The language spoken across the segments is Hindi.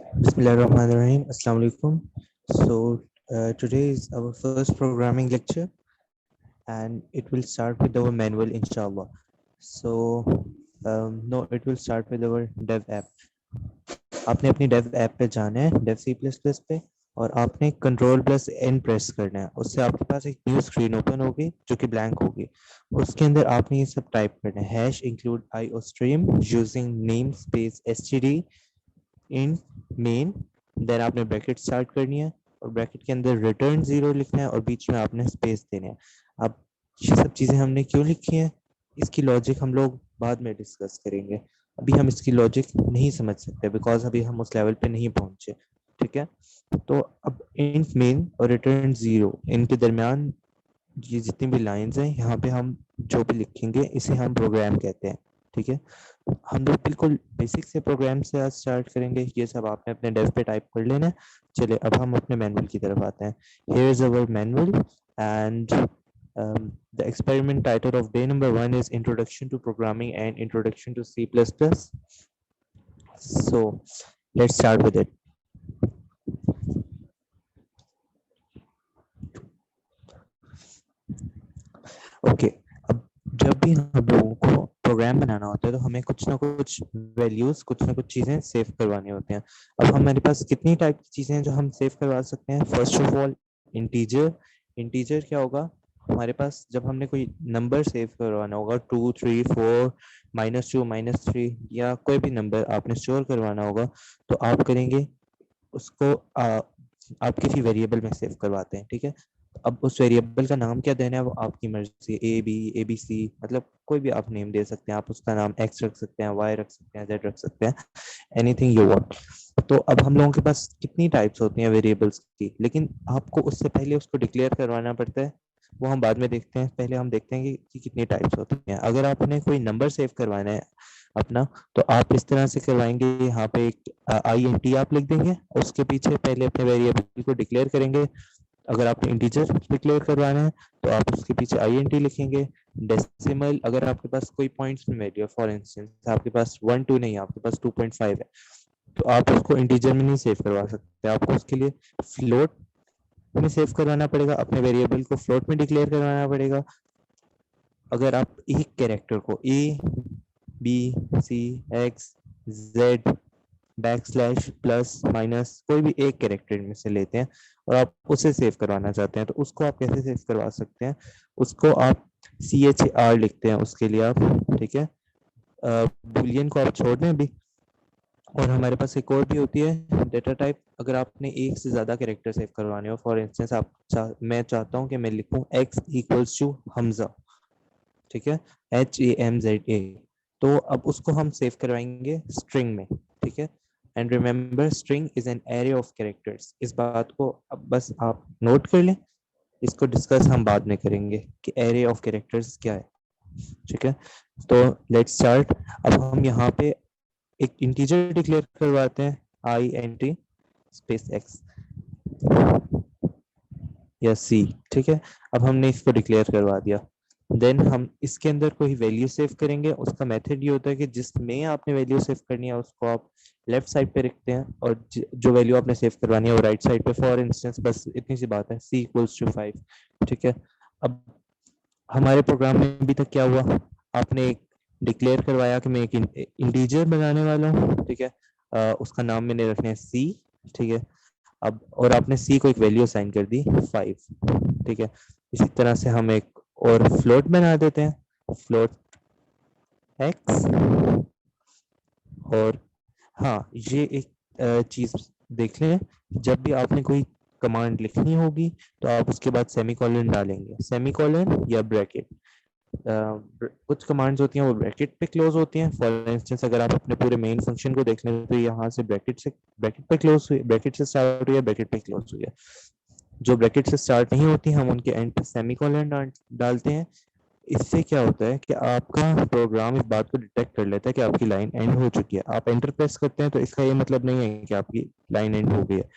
Bismillahirrahmanirrahim. Assalamu alaikum. Today is our first programming lecture, and it will start with our manual, inshallah. No, it will start with our dev app. आपने अपनी dev app पे जाना है, dev C++ पे, और आपने कंट्रोल प्लस एन प्रेस करना है. उससे आपके पास एक न्यू स्क्रीन ओपन होगी जो कि ब्लैंक होगी. उसके अंदर आपने ये सब टाइप करना है, hash include IO stream using namespace std इन मेन. देन आपने ब्रैकेट स्टार्ट करनी है और ब्रैकेट के अंदर रिटर्न 0 लिखना है और बीच में आपने स्पेस देना है. अब ये सब चीज़ें हमने क्यों लिखी हैं, इसकी लॉजिक हम लोग बाद में डिस्कस करेंगे. अभी हम इसकी लॉजिक नहीं समझ सकते बिकॉज अभी हम उस लेवल पे नहीं पहुंचे. ठीक है, तो अब इंट मेन और रिटर्न 0 इनके दरमियान ये जितनी भी लाइंस हैं, यहाँ पे हम जो भी लिखेंगे इसे हम प्रोग्राम कहते हैं. ठीक है, हम लोग बिल्कुल बेसिक से प्रोग्राम से आज स्टार्ट करेंगे. ये सब आपने अपने डेव पे टाइप कर लेना है. चलिए अब हम अपने मैनुअल की तरफ आते हैं. Here is our manual and the experiment title of day number 1 is Introduction to Programming and Introduction to C++. So let's start with it. Okay, अब जब भी हम लोगों को प्रोग्राम बनाना होता है तो हमें कुछ ना कुछ वैल्यूज, कुछ ना कुछ चीजें सेव करवानी होती हैं. अब हमारे पास कितनी टाइप की चीजें हैं जो हम सेव करवा सकते हैं. First of all integer. Integer क्या होगा, हमारे पास जब हमने कोई नंबर सेव करवाना होगा, 2 3 4 -2 -3 या कोई भी नंबर आपने स्टोर करवाना होगा, तो आप करेंगे उसको आप किसी वेरिएबल में सेव करवाते हैं. ठीक है, अब उस वेरिएबल का नाम क्या देना है वो आपकी मर्जी. ABC, मतलब कोई भी आप नेम दे सकते हैं. आप उसका नाम X रख सकते हैं, Y रख सकते हैं, Z रख सकते हैं, एनीथिंग यू वांट. तो अब हम लोगों के पास कितनी टाइप्स होती हैं वेरिएबल्स की, लेकिन आपको उससे पहले उसको डिक्लेयर करवाना पड़ता है. वो हम बाद में देखते हैं, पहले हम देखते हैं कि कितनी टाइप्स होती हैं. अगर आपने कोई नंबर सेव करवाना है अपना, तो आप इस तरह से करवाएंगे. यहाँ पे एक INT आप लिख देंगे, उसके पीछे पहले अपने वेरिएबल को डिक्लेयर करेंगे. अगर आपको इंटीजर डिक्लेयर करवाना है तो आप उसके पीछे INT लिखेंगे. डेसिमल, अगर आपके पास कोई पॉइंट्स में वैल्यू है, फॉर इंस्टेंस आपके पास 1 2 नहीं, आपके पास 2.5 है, तो आप उसको इंटीजर में नहीं सेव करवा सकते. आपको उसके लिए फ्लोट में सेव करवाना पड़ेगा, अपने वेरिएबल को फ्लोट में डिक्लेयर करवाना पड़ेगा. अगर आप एक कैरेक्टर को A B C X Z backslash plus minus कोई भी एक कैरेक्टर में से लेते हैं और आप उसे सेव करवाना चाहते हैं, तो उसको आप कैसे सेव करवा सकते हैं. उसको आप CHAR लिखते हैं उसके लिए आप. ठीक है, बुलियन को आप छोड़ दें अभी. और हमारे पास एक और भी होती है डेटा टाइप. अगर आपने एक से ज्यादा कैरेक्टर सेव करवाने हो, फॉर इंस्टेंस मैं चाहता हूँ कि मैं लिखूं X इक्वल्स टू हमजा. ठीक है, HAMZA. तो अब उसको हम सेव करवाएंगे स्ट्रिंग में. ठीक है, and remember string is an array of characters. इस बात को अब बस आप नोट कर लें, इसको डिस्कस हम बाद में करेंगे कि एरे ऑफ कैरेक्टर्स क्या है. ठीक है, तो लेट्स स्टार्ट. अब हम यहाँ पे एक इंटीजर डिक्लेयर करवाते हैं, INT स्पेस X या C. ठीक है, अब हमने इसको डिक्लेयर करवा दिया. देन हम इसके अंदर कोई वैल्यू सेव करेंगे. उसका मेथड ये होता है कि जिसमें आपने वैल्यू सेव करनी है उसको आप लेफ्ट साइड पे रखते हैं और जो वैल्यू आपने सेव करवानी है वो राइट साइड पे. फॉर इंस्टेंस बस इतनी सी बात है, C इक्वल्स टू 5. ठीक है, अब हमारे प्रोग्राम में अभी तक क्या हुआ, आपने एक डिक्लेयर करवाया कि मैं एक इंटीजर बनाने वाला हूँ. ठीक है, उसका नाम मैंने रखना है C. ठीक है, अब और आपने C को एक वैल्यू असाइन कर दी 5. ठीक है, इसी तरह से हम एक और फ्लोट बना देते हैं, फ्लोट X. और हाँ, ये एक चीज देख लें, जब भी आपने कोई कमांड लिखनी होगी तो आप उसके बाद सेमीकोलन डालेंगे, सेमीकोलन या ब्रैकेट. कुछ कमांड्स होती हैं वो ब्रैकेट पे क्लोज होती हैं. फॉर इंस्टेंस अगर आप अपने पूरे मेन फंक्शन को देख लें तो यहाँ से ब्रैकेट पे क्लोज हुई, ब्रैकेट से स्टार्ट हुई है, ब्रैकेट पे क्लोज हुई है. जो ब्रैकेट से स्टार्ट नहीं होती हम उनके एंड पे सेमीकोलन डालते हैं. इससे क्या होता है कि आपका प्रोग्राम इस बात को डिटेक्ट कर लेता है कि आपकी लाइन एंड हो चुकी है. आप एंटर प्रेस करते हैं तो इसका ये मतलब नहीं है कि आपकी लाइन एंड हो गई है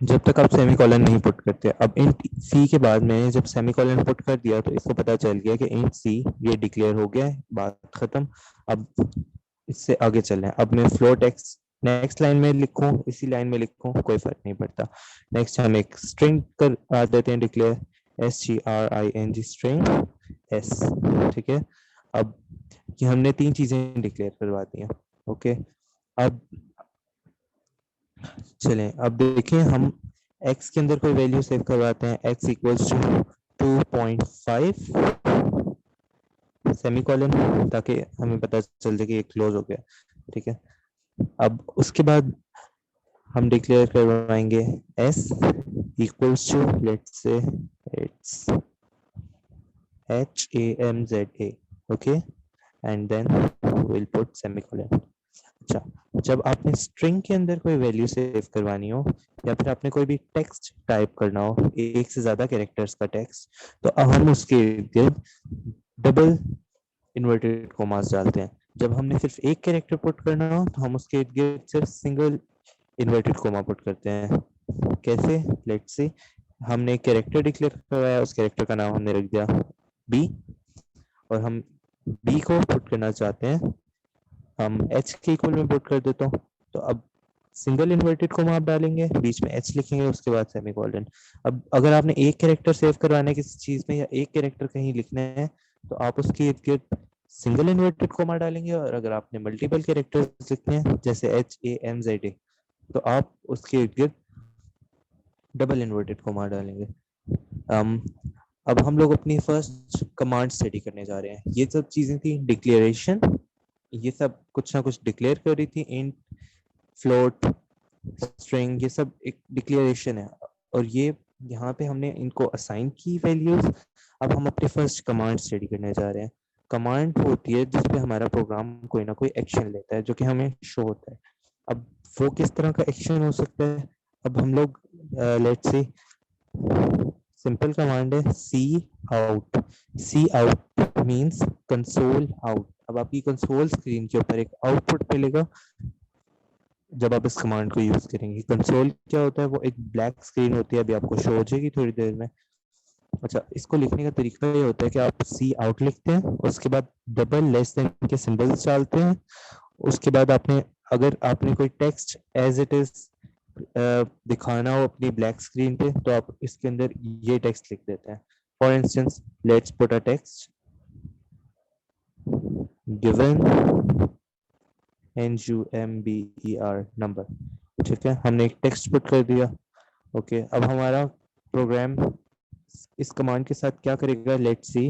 जब तक आप सेमीकोलन नहीं पुट करते. अब इंट C के बाद मैंने जब सेमीकोलन पुट कर दिया तो इसको पता चल गया कि इंट C ये डिक्लेयर हो गया है, बात खत्म. अब इससे आगे चलें. अब मैं फ्लोट X नेक्स्ट लाइन में लिखूं, इसी लाइन में लिखूं, कोई फर्क नहीं पड़ता। नेक्स्ट हम एक स्ट्रिंग कर देते हैं डिक्लेयर, string स्ट्रिंग s, ठीक है। अब कि हमने तीन चीजें डिक्लेयर करवा दी हैं। ओके, अब चलें, अब देखें हम x के अंदर कोई वैल्यू सेव करवाते हैं, x इक्वल्स टू 2.5 सेमीकोलन, ताकि हमें पता चल जाए कि ये क्लोज हो गया, ठीक है। अब उसके बाद हम डिक्लेयर करवाएंगे s equals to let's say it's HAMZA, okay, and then will put semicolon. अच्छा, जब आपने स्ट्रिंग के अंदर कोई वैल्यू सेव करवानी हो या फिर आपने कोई भी टेक्स्ट टाइप करना हो, एक से ज्यादा कैरेक्टर्स का टेक्स्ट, तो अब हम उसके इर्द डबल इन्वर्टेड कोमास डालते हैं। जब हमने सिर्फ एक कैरेक्टर पुट करना हो तो हम उसके इर्द गिर्द सिर्फ सिंगल इन्वर्टेड कोमा पुट करते हैं। कैसे? लेट्स से हमने एक कैरेक्टर डिक्लेयर करवाया, उस कैरेक्टर का नाम हमने रख दिया बी, और हम बी को पुट करना चाहते हैं, हम एच के इक्वल में पुट कर देता हूँ। तो अब सिंगल इन्वर्टेड कोमा आप डालेंगे, बीच में एच लिखेंगे, उसके बाद सेमीकोलन। अब अगर आपने एक कैरेक्टर सेव करवाना है किसी चीज में या एक कैरेक्टर कहीं लिखना है, तो आप उसके इर्द गिर्द सिंगल इन्वर्टेड कोमा डालेंगे, और अगर आपने मल्टीपल कैरेक्टर्स लिखने हैं जैसे HAMZA, तो आप उसके इर्द गिर्द डबल इन्वर्टेड कोमा डालेंगे। अब हम लोग अपनी फर्स्ट कमांड स्टडी करने जा रहे हैं। ये सब चीजें थी डिक्लेरेशन, ये सब कुछ ना कुछ डिक्लेयर कर रही थी, इंट, फ्लोट, स्ट्रिंग, ये सब एक डिक्लेरेशन है, और ये यहाँ पे हमने इनको असाइन की वैल्यूज। अब हम अपनी फर्स्ट कमांड स्टडी करने जा रहे हैं। कमांड होती है जिसपे हमारा प्रोग्राम कोई ना कोई एक्शन लेता है जो कि हमें शो होता है। अब वो किस तरह का एक्शन हो सकता है? अब हम लोग लेट्स से सिंपल कमांड है सी आउट मींस कंसोल आउट। अब आपकी कंसोल स्क्रीन के ऊपर एक आउटपुट मिलेगा जब आप इस कमांड को यूज करेंगे। कंसोल क्या होता है? वो एक ब्लैक स्क्रीन होती है, अभी आपको शो हो जाएगी थोड़ी देर में। अच्छा, इसको लिखने का तरीका ये होता है कि आप सी आउट लिखते हैं, उसके बाद डबल लेस देन के सिंबल्स डालते हैं, उसके बाद आपने अगर आपने कोई टेक्स्ट एज इट इज दिखाना हो अपनी ब्लैक स्क्रीन पे, तो आप इसके अंदर ये टेक्स्ट लिख देते हैं। For instance let's put a text given NUMBER number, ठीक है, हमने एक टेक्स्ट पुट कर दिया। ओके, अब हमारा प्रोग्राम इस कमांड के साथ क्या करेगा, लेट्स सी।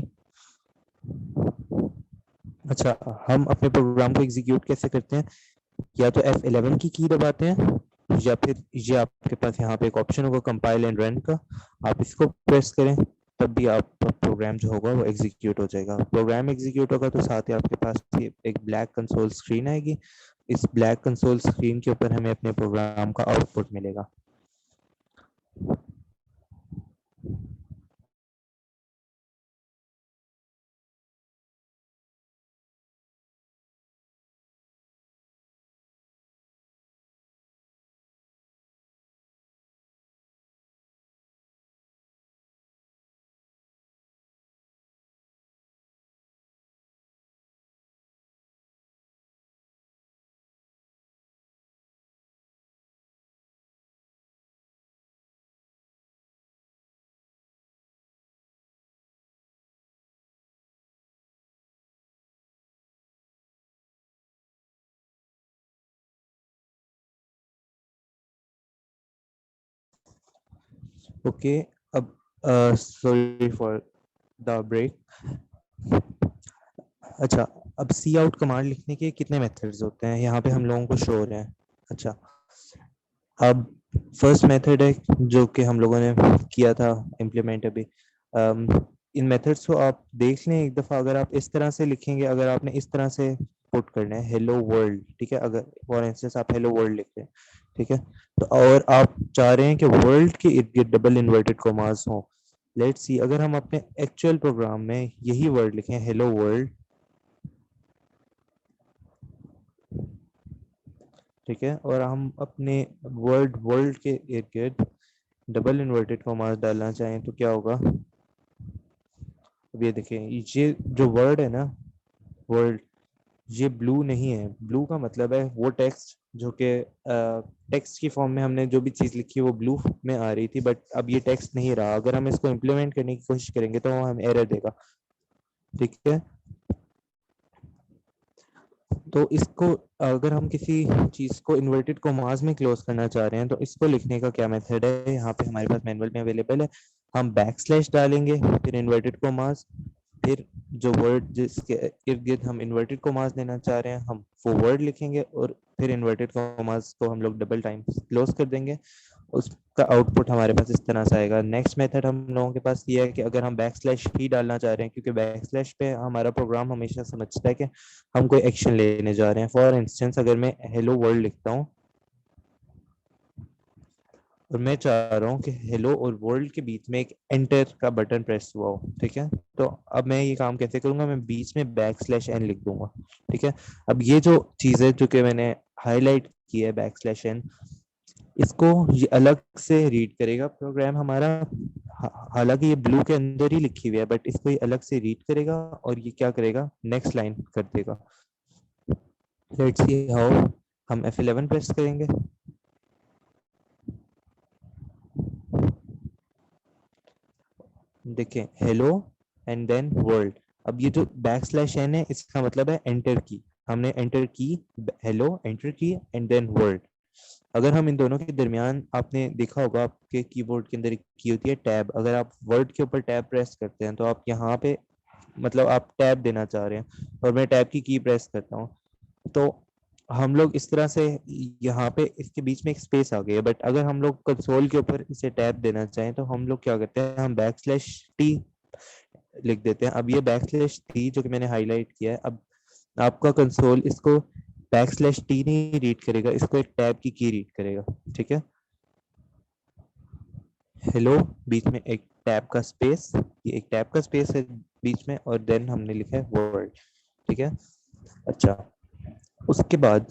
अच्छा, हम अपने प्रोग्राम को एग्जीक्यूट कैसे करते हैं? या तो F11 की दबाते हैं, या फिर ये आपके पास यहाँ पे एक ऑप्शन होगा कंपाइल एंड रन का, आप इसको प्रेस करें, तब भी आपका प्रोग्राम जो होगा वो एग्जीक्यूट हो जाएगा। प्रोग्राम एग्जीक्यूट होगा तो साथ ही आपके पास एक ब्लैक कंसोल स्क्रीन आएगी। इस ब्लैक कंसोल स्क्रीन के ऊपर हमें अपने प्रोग्राम का आउटपुट मिलेगा। ओके, अब सॉरी फॉर द ब्रेक। अच्छा, अब सी आउट कमांड लिखने के कितने मेथड्स होते हैं यहाँ पे हम लोगों को शो हो रहे हैं। अच्छा, अब फर्स्ट मेथड है जो कि हम लोगों ने किया था इम्प्लीमेंट अभी। इन मेथड्स को आप देख लें एक दफ़ा। अगर आप इस तरह से लिखेंगे, अगर आपने इस तरह से पुट करना है हेलो वर्ल्ड, ठीक है, अगर फॉर इंस्टेंस आप हेलो वर्ल्ड लिख रहे हैं, ठीक है, तो और आप चाह रहे हैं कि वर्ल्ड के इर्द गिर्द डबल इन्वर्टेड कॉमास हो। लेट्स सी, अगर हम अपने एक्चुअल प्रोग्राम में यही वर्ड लिखें हेलो वर्ल्ड, ठीक है, और हम अपने वर्ल्ड के इर्द गिर्द डबल इन्वर्टेड कॉमास डालना चाहें, तो क्या होगा? अब ये देखें, ये जो वर्ड है ना, वर्ल्ड, ये ब्लू नहीं है। ब्लू का मतलब है वो टेक्स्ट जो कि टेक्स्ट की फॉर्म में हमने जो भी चीज़ लिखी है वो ब्लू में आ रही थी, बट अब ये टेक्स्ट नहीं रहा। अगर हम इसको इम्प्लीमेंट करने की कोशिश करेंगे तो वो हम एरर देगा। ठीक है, तो इसको अगर हम किसी चीज़ को इन्वर्टेड कोमास में क्लोज करना चाह रहे हैं तो इसको लिखने का क्या मेथड है, यहाँ पे हमारे पास मैनुअल में अवेलेबल है। हम बैक स्लैश डालेंगे, फिर इन्वर्टेड कोमास, फिर जो वर्ड जिसके इर्द गिर्द हम इन्वर्टेड कोमास देना चाह रहे हैं हम वो वर्ड लिखेंगे, और फिर इन्वर्टेड कोमास को हम लोग डबल टाइम क्लोज कर देंगे। उसका आउटपुट हमारे पास इस तरह से आएगा। नेक्स्ट मेथड हम लोगों के पास ये है कि अगर हम बैक स्लैश ही डालना चाह रहे हैं, क्योंकि बैक स्लैश पे हमारा प्रोग्राम हमेशा समझता है कि हम कोई एक्शन लेने जा रहे हैं। फॉर इंस्टेंस अगर मैं हेलो वर्ल्ड लिखता हूँ और मैं चाह रहा हूँ कि हेलो और वर्ल्ड के बीच में एक एंटर का बटन प्रेस हुआ हो, ठीक है, तो अब मैं ये काम कैसे करूंगा, मैं बीच में बैक स्लैश एन लिख दूंगा। ठीक है, अब ये जो चीज है जो कि मैंने हाईलाइट की है बैक स्लैश एन, इसको ये अलग से रीड करेगा प्रोग्राम हमारा। हालांकि ये ब्लू के अंदर ही लिखी हुई है, बट इसको ये अलग से रीड करेगा और ये क्या करेगा, नेक्स्ट लाइन कर देगा। Let's see how. हम F11 प्रेस करेंगे, देखें हेलो एंड देन वर्ल्ड। अब ये जो बैक स्लैश एन है इसका मतलब है एंटर की। हमने एंटर की, हेलो एंटर की एंड देन वर्ल्ड। अगर हम इन दोनों के दरमियान, आपने देखा होगा आपके कीबोर्ड के अंदर एक की होती है टैब, अगर आप वर्ड के ऊपर टैब प्रेस करते हैं तो आप यहाँ पे, मतलब आप टैब देना चाह रहे हैं और मैं टैब की प्रेस करता हूँ, तो हम लोग इस तरह से यहाँ पे इसके बीच में एक स्पेस आ गई है। बट अगर हम लोग कंसोल के ऊपर इसे टैब देना चाहें तो हम लोग क्या करते हैं, हम बैक स्लैश टी लिख देते हैं। अब ये बैक स्लैश टी जो कि मैंने हाईलाइट किया है, अब आपका कंसोल इसको बैक स्लैश टी नहीं रीड करेगा, इसको एक टैब की रीड करेगा। ठीक है, हेलो बीच में एक टैब का स्पेस, ये एक टैब का स्पेस है बीच में, और देन हमने लिखा है वर्ड। ठीक है, अच्छा, उसके बाद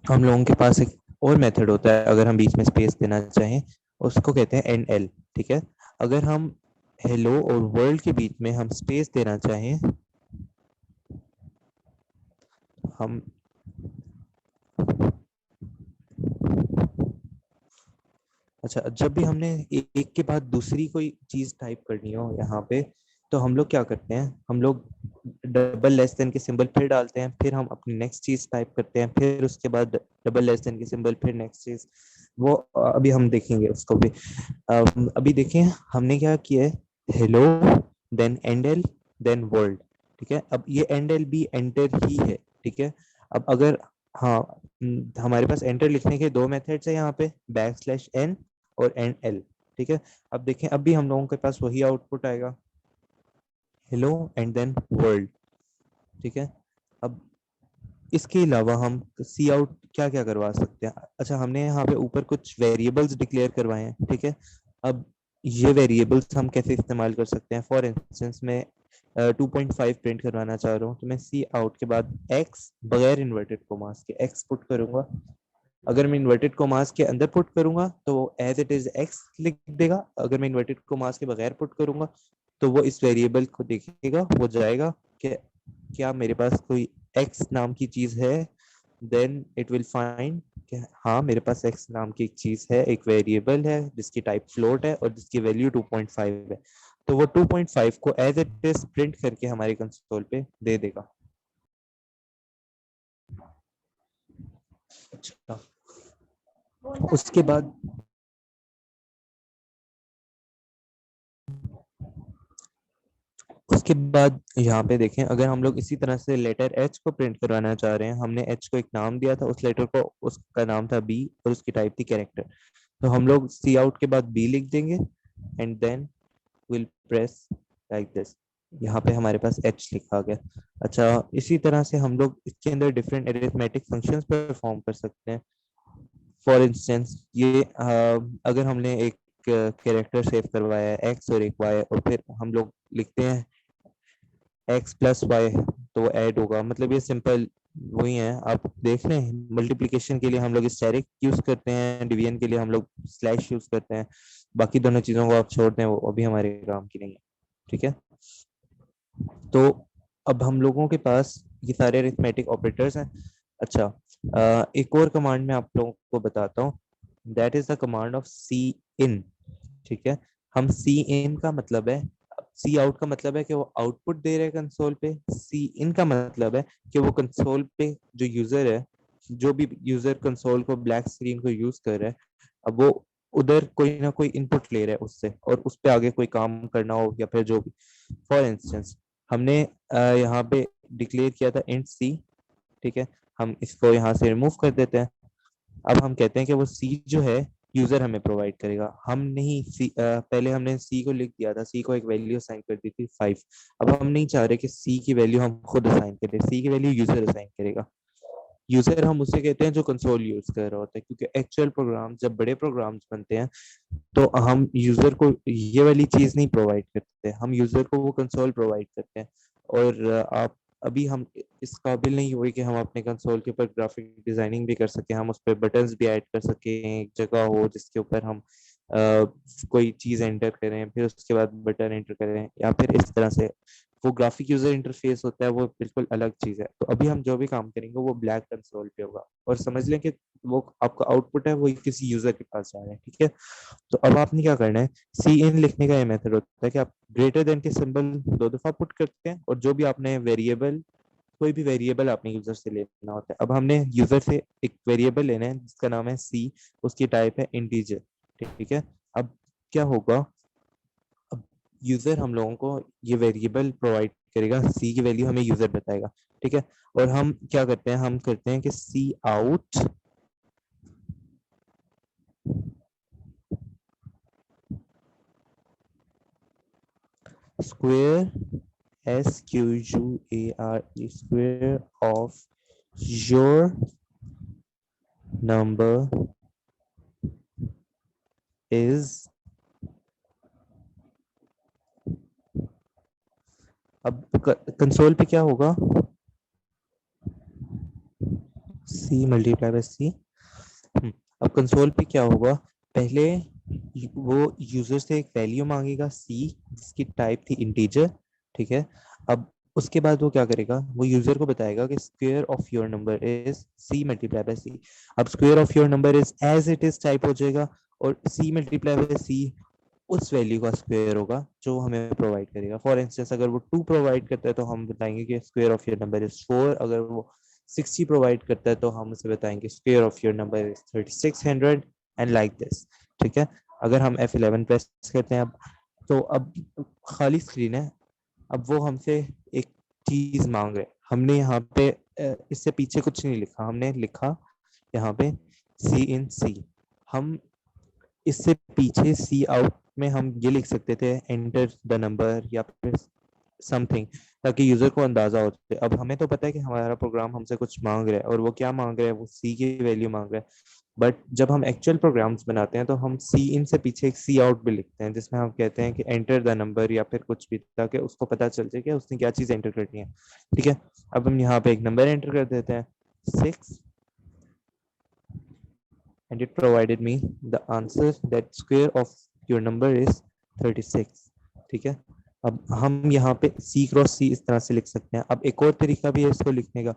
हम लोगों के पास एक और मेथड होता है अगर हम बीच में स्पेस देना चाहें, उसको कहते हैं एन एल। ठीक है, अगर हम हेलो और वर्ल्ड के बीच में हम स्पेस देना चाहें, हम अच्छा, जब भी हमने एक के बाद दूसरी कोई चीज टाइप करनी हो यहाँ पे, तो हम लोग क्या करते हैं, हम लोग डबल लेस देन के सिंबल फिर डालते हैं, फिर हम अपनी नेक्स्ट चीज टाइप करते हैं, फिर उसके बाद डबल लेस देन के सिंबल, फिर नेक्स्ट चीज। वो अभी हम देखेंगे उसको भी। अभी देखें हमने क्या किया है, hello then endl then world. ठीक है, अब ये एंडल भी एंटर ही है। ठीक है, अब अगर, हाँ, हमारे पास एंटर लिखने के दो मेथड्स है यहाँ पे, बैक स्लैश एन और एंड एल। ठीक है, अब देखें अब भी हम लोगों के पास वही आउटपुट आएगा, हेलो एंड देन वर्ल्ड। ठीक है, अब इसके अलावा हम सी आउट क्या क्या करवा सकते हैं। अच्छा, हमने यहाँ पे ऊपर कुछ वेरिएबल्स डिक्लेयर करवाए हैं। ठीक है, अब ये वेरिएबल्स हम कैसे इस्तेमाल कर सकते हैं, फॉर इंस्टेंस मैं 2.5 प्रिंट करवाना चाह रहा हूँ, तो मैं सी आउट के बाद एक्स बगैर इन्वर्टेड कोमास के एक्स पुट करूंगा। अगर मैं इन्वर्टेड कोमास के अंदर पुट करूंगा तो वो एज इट इज एक्स लिख देगा। अगर मैं इन्वर्टेड कोमास के बगैर पुट करूंगा तो वो इस वेरिएबल को देखेगा, वो जाएगा कि क्या मेरे पास कोई एक्स नाम की चीज है, देन इट विल फाइंड कि हाँ मेरे पास एक्स नाम की एक चीज है, एक वेरिएबल है जिसकी टाइप फ्लोट है और जिसकी वैल्यू 2.5 है, तो वो 2.5 को एज इट इज प्रिंट करके हमारे कंसोल पे दे देगा। अच्छा, उसके बाद यहाँ पे देखें, अगर हम लोग इसी तरह से लेटर एच को प्रिंट करवाना चाह रहे हैं, हमने एच को एक नाम दिया था, उस लेटर को, उसका नाम था बी और उसकी टाइप थी कैरेक्टर, तो हम लोग सी आउट के बाद बी लिख देंगे and then will press like this. यहाँ पे हमारे पास एच लिखा गया। अच्छा, इसी तरह से हम लोग इसके अंदर डिफरेंट अरिथमेटिक फंक्शंस परफॉर्म कर सकते हैं। फॉर इंस्टेंस ये अगर हमने एक कैरेक्टर सेव करवाया है एक्स और एक वाई, और फिर हम लोग लिखते हैं एक्स प्लस वाई, तो वो ऐड होगा। मतलब ये सिंपल वही है, आप देख लें। मल्टीप्लिकेशन के लिए हम लोग स्टेरिक यूज करते हैं, डिवीजन के लिए हम लोग स्लैश यूज करते हैं। बाकी दोनों चीजों को आप छोड़ दें, वो अभी हमारे काम की नहीं है। ठीक है, तो अब हम लोगों के पास ये सारे अरिथमेटिक ऑपरेटर्स हैं। अच्छा, एक और कमांड मैं आप लोगों को बताता हूँ, that is the command of cin. ठीक है, हम सी इन का मतलब है, सी आउट का मतलब है कि वो आउटपुट दे रहे हैं कंसोल पे, सी इन का मतलब है कि वो कंसोल पे जो यूजर है, जो भी यूजर कंसोल को ब्लैक स्क्रीन को यूज कर रहा है, अब वो उधर कोई ना कोई इनपुट ले रहा है उससे, और उस पे आगे कोई काम करना हो या फिर जो भी। फॉर इंस्टेंस हमने यहाँ पे डिक्लेयर किया था इंट सी। ठीक है, हम इसको यहाँ से रिमूव कर देते हैं। अब हम कहते हैं कि वो सी जो है यूजर हमें प्रोवाइड करेगा, हम नहीं सी, पहले हमने सी को लिख दिया था, सी को एक वैल्यू असाइन कर दी थी 5। अब हम नहीं चाह रहे कि सी की वैल्यू हम खुद असाइन करें, सी की वैल्यू यूजर असाइन करेगा। यूजर हम उसे कहते हैं जो कंसोल यूज कर रहा होता है, क्योंकि एक्चुअल प्रोग्राम जब बड़े प्रोग्राम्स बनते हैं तो हम यूजर को ये वाली चीज नहीं प्रोवाइड करते, हम यूजर को वो कंसोल प्रोवाइड करते हैं। और आप अभी हम इस काबिल नहीं हुए कि हम अपने कंसोल के ऊपर ग्राफिक डिजाइनिंग भी कर सकें, हम उस पर बटन्स भी ऐड कर सकें, एक जगह हो जिसके ऊपर हम कोई चीज एंटर करें, फिर उसके बाद बटन एंटर करें, या फिर इस तरह से वो ग्राफिक यूजर इंटरफेस होता है, वो बिल्कुल अलग चीज है। तो अभी हम जो भी काम करेंगे वो ब्लैक कंसोल पे होगा, और समझ लें कि वो आपका आउटपुट है वो किसी यूजर के पास जा रहा है। ठीक है, तो अब आपने क्या करना है, सी इन लिखने का ये मेथड होता है कि आप ग्रेटर देन के सिंबल 2 दफा पुट करते हैं, और जो भी आपने वेरिएबल, कोई भी वेरिएबल आपने यूजर से लेना होता है। अब हमने यूजर से एक वेरिएबल लेना है जिसका नाम है सी, उसकी टाइप है इंटीजर। ठीक है, अब क्या होगा, अब यूजर हम लोगों को ये वेरिएबल प्रोवाइड करेगा, सी की वैल्यू हमें यूजर बताएगा। ठीक है, और हम क्या करते हैं, हम करते हैं कि cout square SQUARE square of your number is, अब कंसोल पे क्या होगा, सी मल्टीप्लाई बाय सी। अब कंसोल पे क्या होगा, पहले वो यूजर से एक वैल्यू मांगेगा सी, जिसकी टाइप थी इंटीजर। ठीक है, अब उसके बाद वो क्या करेगा, वो यूजर को बताएगा कि square of your number is c multiply by c. अब square of your number is as it is type हो जाएगा, और सी मल्टीप्लाई बाय सी उस वैल्यू का स्क्वायर होगा जो हमें प्रोवाइड करेगा। फॉर इंस्टेंस अगर वो 2 प्रोवाइड करता है तो हम बताएंगे कि square of your number is 4, अगर वो 60 प्रोवाइड करता है तो हम उसे बताएंगे square of your number is 3600, and like this. ठीक है, अगर हम F11 प्रेस करते हैं अब, तो अब खाली स्क्रीन है। अब वो हमसे एक चीज मांग रहे, हमने यहाँ पे इससे पीछे कुछ नहीं लिखा, हमने लिखा यहाँ पे सी इन सी। हम इससे पीछे सी आउट में हम ये लिख सकते थे एंटर द नंबर या फिर समथिंग, ताकि यूजर को अंदाजा हो जाए। अब हमें तो पता है कि हमारा प्रोग्राम हमसे कुछ मांग रहा है, और वो क्या मांग रहा है, वो सी की वैल्यू मांग रहा है। बट जब हम एक्चुअल प्रोग्राम्स बनाते हैं तो हम सी इन से पीछे एक सी आउट भी लिखते हैं, जिसमें हम कहते हैं कि एंटर द नंबर या फिर कुछ भी, ताकि उसको पता चल जाए कि उसने क्या चीज एंटर करनी है। ठीक है, अब हम यहाँ पे एक नंबर एंटर कर देते हैं 6, and it provided me the answer that square of your number is 36। ठीक है, अब हम यहाँ पे c क्रॉस c इस तरह से लिख सकते हैं। अब एक और तरीका भी है इसको लिखने का।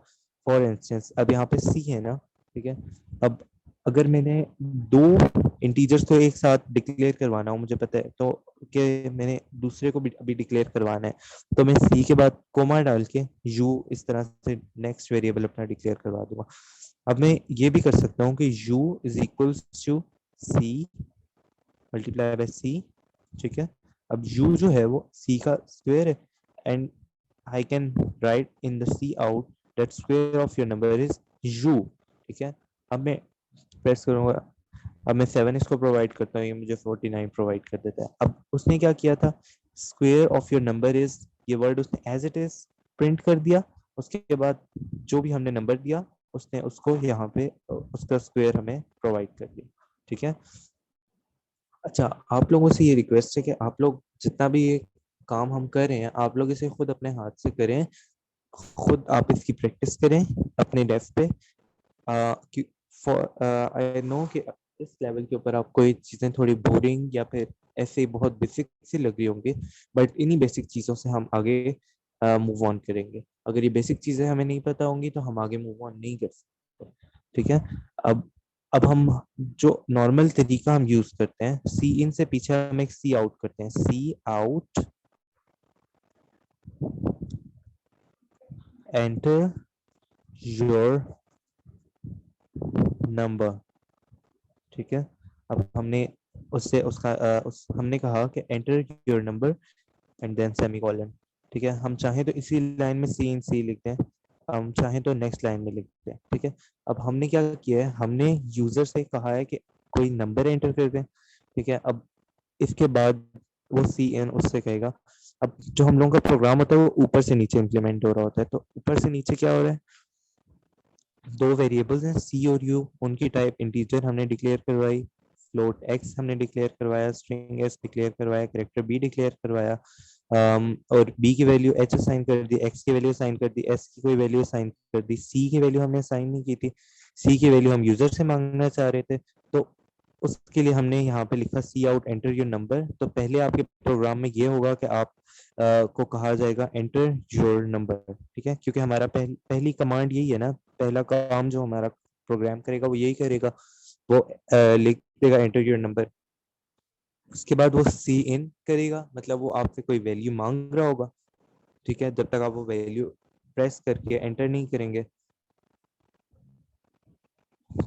फॉर इंस्टेंस अब यहाँ पे c है ना, ठीक है, अब अगर मैंने 2 इंटीजर्स को एक साथ डिक्लेयर करवाना हो, मुझे पता है तो कि मैंने दूसरे को भी अभी डिक्लेयर करवाना है, तो मैं c के बाद कोमा डाल के u इस तरह से नेक्स्ट वेरिएबल अपना डिक्लेयर करवा दूंगा। अब मैं ये भी कर सकता हूँ कि u is equals to c multiply by c. ठीक है, अब u जो है वो c का स्क्वायर है, and I can write in the cout that square of your number is u। ठीक है, अब मैं प्रेस करूंगा, अब मैं 7 इसको प्रोवाइड करता हूँ, ये मुझे 49 प्रोवाइड कर देता है। अब उसने क्या किया था, square of your number is, ये वर्ड उसने एज इट इज प्रिंट कर दिया, उसके बाद जो भी हमने नंबर दिया उसने उसको यहाँ पे उसका स्क्वायर हमें प्रोवाइड कर दिया। ठीक है, अच्छा आप लोगों से ये रिक्वेस्ट है कि आप लोग जितना भी ये काम हम कर रहे हैं, आप लोग इसे खुद अपने हाथ से करें, खुद आप इसकी प्रैक्टिस करें अपने डेस्क पे। आई नो कि इस लेवल के ऊपर आपको ये चीज़ें थोड़ी बोरिंग या फिर ऐसे बहुत बेसिक सी लग रही होंगी, बट इन्हीं बेसिक चीज़ों से हम आगे मूव ऑन करेंगे। अगर ये बेसिक चीजें हमें नहीं पता होंगी तो हम आगे मूव ऑन नहीं कर सकते। ठीक है। अब अब हम जो नॉर्मल तरीका हम यूज करते हैं, सी इन से पीछे हम एक सी आउट करते हैं, cout enter your number. ठीक है। अब हमने उससे उसका हमने कहा कि enter your number and then semicolon. ठीक है। हम चाहें तो इसी लाइन में सी इन सी लिखते हैं, हम चाहें तो नेक्स्ट लाइन में लिखते हैं। ठीक है। अब हमने क्या किया है, हमने यूजर से कहा है कि कोई नंबर एंटर कर दें। ठीक है। अब इसके बाद वो सी एन उससे कहेगा। अब जो हम लोगों का प्रोग्राम होता है वो ऊपर से नीचे इम्प्लीमेंट हो रहा होता है, तो ऊपर से नीचे क्या हो रहा है, दो वेरिएबल्स हैं सी और यू, उनकी टाइप इंटीजर हमने डिक्लेयर करवाई, फ्लोट एक्स हमने डिक्लेयर करवाया, स्ट्रिंग एस डिक्लेयर करवाया, कैरेक्टर बी डिक्लेयर करवाया, और बी की वैल्यू एच असाइन कर दी, एक्स की वैल्यू असाइन कर दी, एस की कोई वैल्यू असाइन कर दी, सी की वैल्यू हमने असाइन नहीं की थी, सी की वैल्यू हम यूजर से मांगना चाह रहे थे, तो उसके लिए हमने यहाँ पे लिखा सी आउट एंटर योर नंबर। तो पहले आपके प्रोग्राम में ये होगा कि आप को कहा जाएगा एंटर योर नंबर। ठीक है। क्योंकि हमारा पहली कमांड यही है ना, पहला काम जो हमारा प्रोग्राम करेगा वो यही करेगा, वो लिख देगा एंटर योर नंबर। उसके बाद वो सी इन करेगा, मतलब वो आपसे कोई वैल्यू मांग रहा होगा। ठीक है। जब तक आप वो वैल्यू प्रेस करके एंटर नहीं करेंगे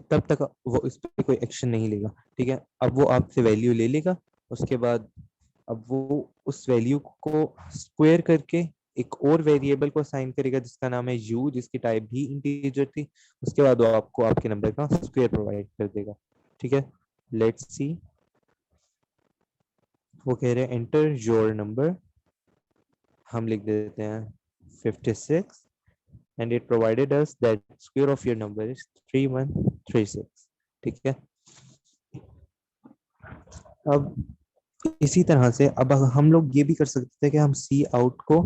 तब तक वो इस पर कोई एक्शन नहीं लेगा। ठीक है। अब वो आपसे वैल्यू ले लेगा, उसके बाद अब वो उस वैल्यू को स्क्वायर करके एक और वेरिएबल को असाइन करेगा जिसका नाम है यू, जिसकी टाइप भी इंटीजर थी। उसके बाद वो आपको आपके नंबर का स्क्वायर प्रोवाइड कर देगा। ठीक है। लेट्स सी, वो कह रहे हैं एंटर योर नंबर, हम लिख देते हैं 56 and it provided us that square of your number is 3136। ठीक है। अब इसी तरह से अब हम लोग ये भी कर सकते हैं कि हम सी आउट को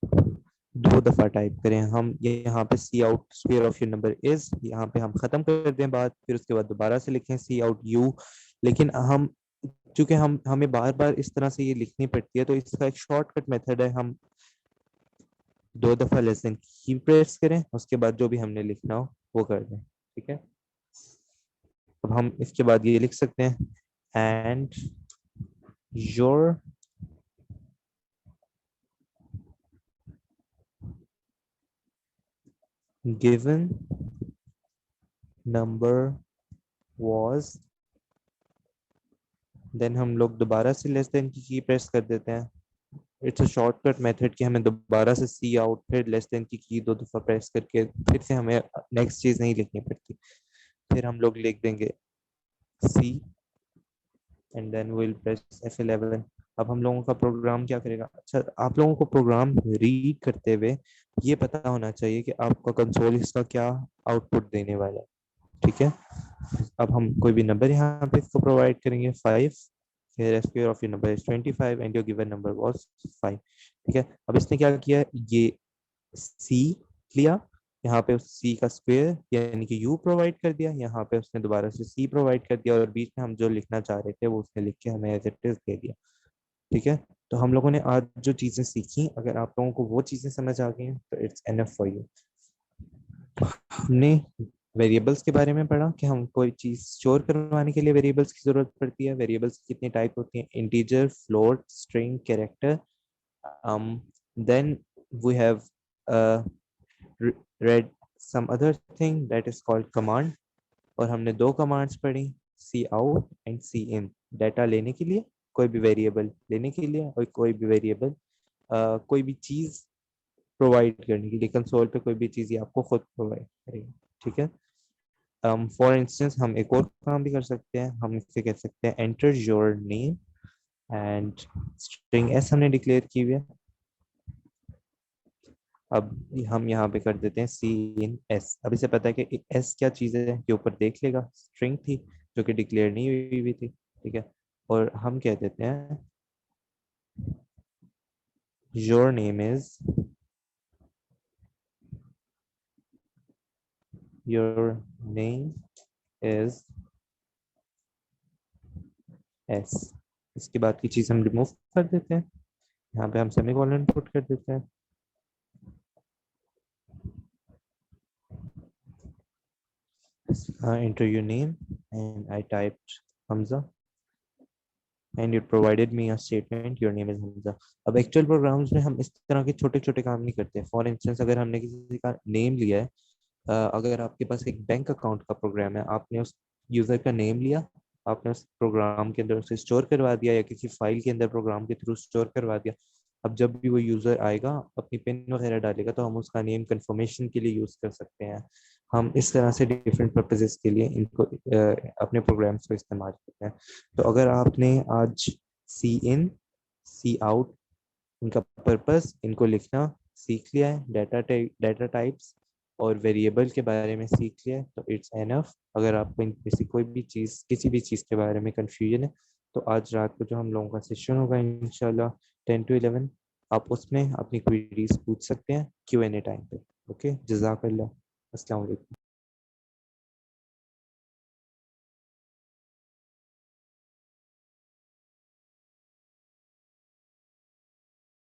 दो दफा टाइप करें। हम यहाँ पे cout square of your number is, यहाँ पे हम खत्म कर दें बात, फिर उसके बाद दोबारा से लिखें सी आउट यू। लेकिन हम चूंकि हम हमें बार बार इस तरह से ये लिखनी पड़ती है, तो इसका एक शॉर्टकट मेथड है, हम दो दफा लेस देन की प्रेस करें, उसके बाद जो भी हमने लिखना हो वो कर दें। ठीक है। अब हम इसके बाद ये लिख सकते हैं and your given number was, then हम लोग दोबारा से लेस देन की प्रेस कर देते हैं। इट्स अ शॉर्टकट मेथड कि हमें दोबारा से सी आउट फिर लेस देन की दो दफा प्रेस करके फिर से हमें नेक्स्ट चीज नहीं लिखनी पड़ती। फिर हम लोग लिख देंगे c and then will press F11। अब हम लोगों का प्रोग्राम क्या करेगा, अच्छा आप लोगों को प्रोग्राम रीड करते हुए ये पता होना चाहिए कि आपका कंसोल इसका क्या आउटपुट देने वाला है। ठीक है। अब हम कोई भी नंबर यहाँ पे इसको प्रोवाइड करेंगे 5, here square of your number is 25 and your given number was 5। ठीक है। अब इसने क्या किया, ये सी लिया, यहाँ पे उस सी का स्क्वायर यानी कि यू प्रोवाइड कर दिया, यहाँ पे उसने दोबारा से सी प्रोवाइड कर दिया, और बीच में हम जो लिखना चाह रहे थे वो उसने लिख के हमें एज इट इज दे दिया। ठीक है। तो हम लोगों ने आज जो चीजें सीखी, अगर आप लोगों को वो चीजें समझ आ गई हैं तो इट्स एनफ फॉर यू। हमने वेरिएबल्स के बारे में पढ़ा कि हम कोई चीज स्टोर करवाने के लिए वेरिएबल्स की जरूरत पड़ती है, वेरिएबल्स की कितनी टाइप होती हैं, integer, float, string, character. Then we have read some other thing that is called command, और हमने दो कमांड्स पढ़ी, cout and cin, data लेने के लिए, कोई भी वेरिएबल लेने के लिए, और कोई भी वेरिएबल कोई भी चीज प्रोवाइड करने के लिए, कंसोल पे कोई भी चीज ये आपको खुद प्रोवाइड करेगी। ठीक है। फॉर इंस्टेंस हम एक और काम भी कर सकते हैं, हम इससे कह सकते हैं enter your name and string S हमने डिक्लेयर की हुई है। अब हम यहाँ पे कर देते हैं सी इन एस। अब इसे पता है कि एस क्या चीज़ है, ये ऊपर देख लेगा, स्ट्रिंग थी जो कि डिक्लेयर नहीं हुई थी। ठीक है। और हम कह देते हैं your name is, your name is S. इसके बाद की चीज़ हम रिमूव कर देते हैं, यहाँ पे हम सेमीकोलन पुट कर देते हैं। enter your name and I typed Hamza and it provided me a statement your name is Hamza. अब एक्चुअल प्रोग्राम्स में हम इस तरह के छोटे छोटे काम नहीं करते। फॉर इंस्टेंस अगर हमने किसी का नेम लिया है, अगर आपके पास एक बैंक अकाउंट का प्रोग्राम है, आपने उस यूजर का नेम लिया, आपने उस प्रोग्राम के अंदर उसे स्टोर करवा दिया या किसी फाइल के अंदर प्रोग्राम के थ्रू स्टोर करवा दिया। अब जब भी वो यूजर आएगा अपनी पिन वगैरह डालेगा तो हम उसका नेम कंफर्मेशन के लिए यूज कर सकते हैं। हम इस तरह से डिफरेंट पर्पसेस के लिए इनको अपने प्रोग्राम्स को इस्तेमाल करते हैं। तो अगर आपने आज सी इन सी आउट इनका पर्पस इनको लिखना सीख लिया है, डाटा टाइप्स और वेरिएबल के बारे में सीख लिया है तो इट्स एनफ। अगर आपको कोई भी चीज़ किसी भी चीज़ के बारे में कंफ्यूजन है तो आज रात को जो हम लोगों का सेशन होगा इंशाल्लाह 10 to 11, आप उसमें अपनी क्वेरीज पूछ सकते हैं Q&A टाइम पे। ओके, जज़ाकल्लाह, अस्सलाम वालेकुम।